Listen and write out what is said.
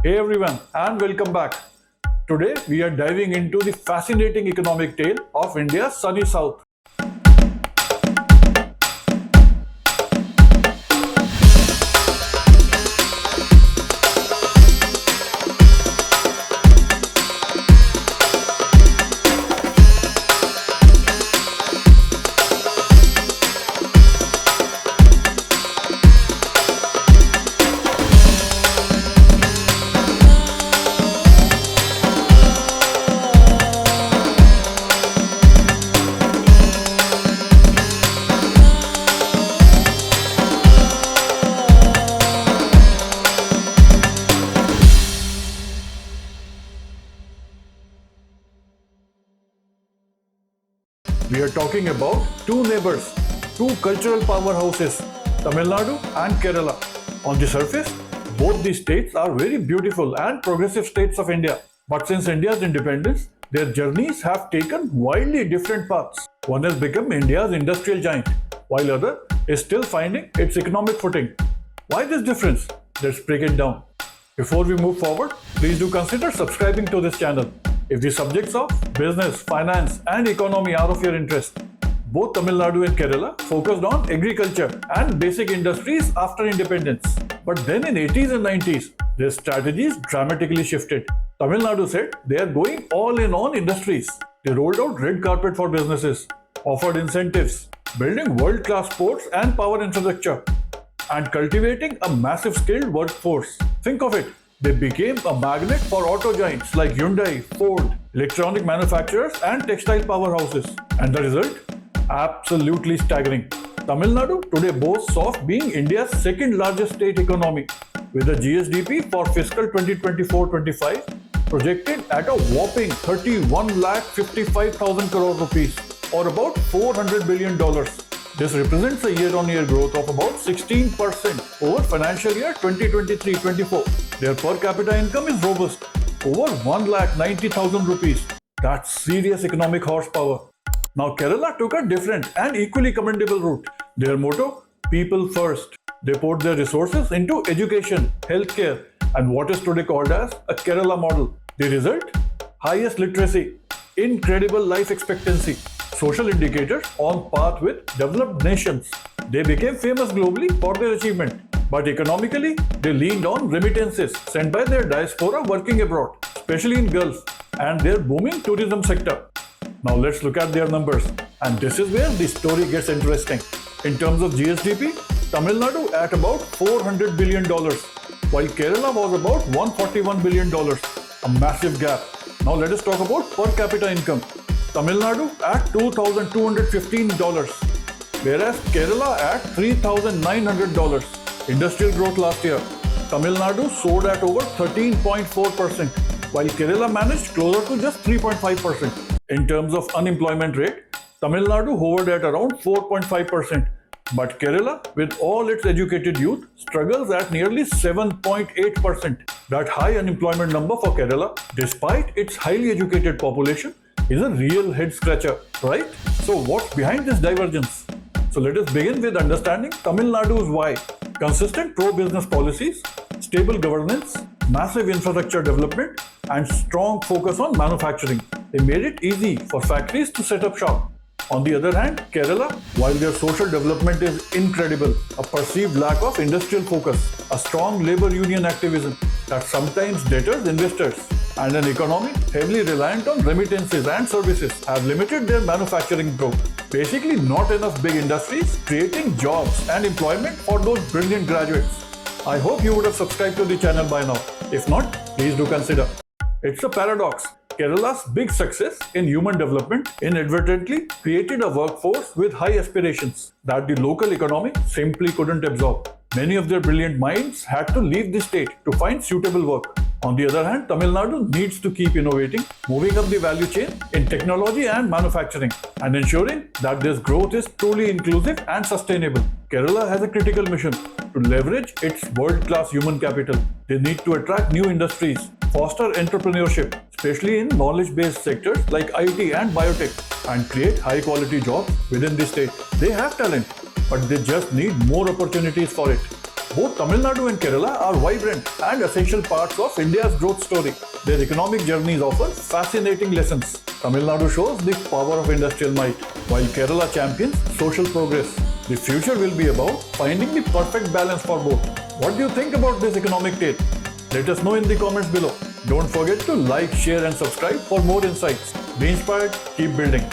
Hey everyone, and welcome back. Today we are diving into the fascinating economic tale of India's sunny south. We are talking about two neighbors, two cultural powerhouses, Tamil Nadu and Kerala. On the surface, both these states are very beautiful and progressive states of India. But since India's independence, their journeys have taken wildly different paths. One has become India's industrial giant, while other is still finding its economic footing. Why this difference? Let's break it down. Before we move forward, please do consider subscribing to this channel. If the subjects of business, finance and economy are of your interest, both Tamil Nadu and Kerala focused on agriculture and basic industries after independence. But then in 80s and 90s, their strategies dramatically shifted. Tamil Nadu said they are going all in on industries. They rolled out red carpet for businesses, offered incentives, building world-class ports and power infrastructure, and cultivating a massive skilled workforce. Think of it. They became a magnet for auto giants like Hyundai, Ford, electronic manufacturers and textile powerhouses. And the result? Absolutely staggering. Tamil Nadu today boasts of being India's second largest state economy, with a GSDP for fiscal 2024-25 projected at a whopping 31,55,000 crore rupees, or about $400 billion. This represents a year-on-year growth of about 16% over financial year 2023-24. Their per capita income is robust, over 1,90,000 rupees. That's serious economic horsepower. Now Kerala took a different and equally commendable route. Their motto, people first. They poured their resources into education, healthcare, and what is today called as a Kerala model. The result? Highest literacy, incredible life expectancy, social indicators on par with developed nations. They became famous globally for their achievement, but economically, they leaned on remittances sent by their diaspora working abroad, especially in Gulf, and their booming tourism sector. Now let's look at their numbers, and this is where the story gets interesting. In terms of GSDP, Tamil Nadu at about $400 billion, while Kerala was about $141 billion, a massive gap. Now let us talk about per capita income. Tamil Nadu at $2,215, whereas Kerala at $3,900. Industrial growth last year, Tamil Nadu soared at over 13.4%, while Kerala managed closer to just 3.5%. In terms of unemployment rate, Tamil Nadu hovered at around 4.5%, but Kerala, with all its educated youth, struggles at nearly 7.8%. That high unemployment number for Kerala, despite its highly educated population, is a real head scratcher, right? So what's behind this divergence? So let us begin with understanding Tamil Nadu's why. Consistent pro-business policies, stable governance, massive infrastructure development, and strong focus on manufacturing. They made it easy for factories to set up shop. On the other hand, Kerala, while their social development is incredible, a perceived lack of industrial focus, a strong labor union activism that sometimes deters investors, and an economy heavily reliant on remittances and services have limited their manufacturing growth. Basically, not enough big industries creating jobs and employment for those brilliant graduates. I hope you would have subscribed to the channel by now. If not, please do consider. It's a paradox. Kerala's big success in human development inadvertently created a workforce with high aspirations that the local economy simply couldn't absorb. Many of their brilliant minds had to leave the state to find suitable work. On the other hand, Tamil Nadu needs to keep innovating, moving up the value chain in technology and manufacturing, and ensuring that this growth is truly inclusive and sustainable. Kerala has a critical mission to leverage its world-class human capital. They need to attract new industries, foster entrepreneurship, especially in knowledge-based sectors like IT and biotech, and create high-quality jobs within the state. They have talent, but they just need more opportunities for it. Both Tamil Nadu and Kerala are vibrant and essential parts of India's growth story. Their economic journeys offer fascinating lessons. Tamil Nadu shows the power of industrial might, while Kerala champions social progress. The future will be about finding the perfect balance for both. What do you think about this economic tape? Let us know in the comments below. Don't forget to like, share and subscribe for more insights. Be inspired, keep building.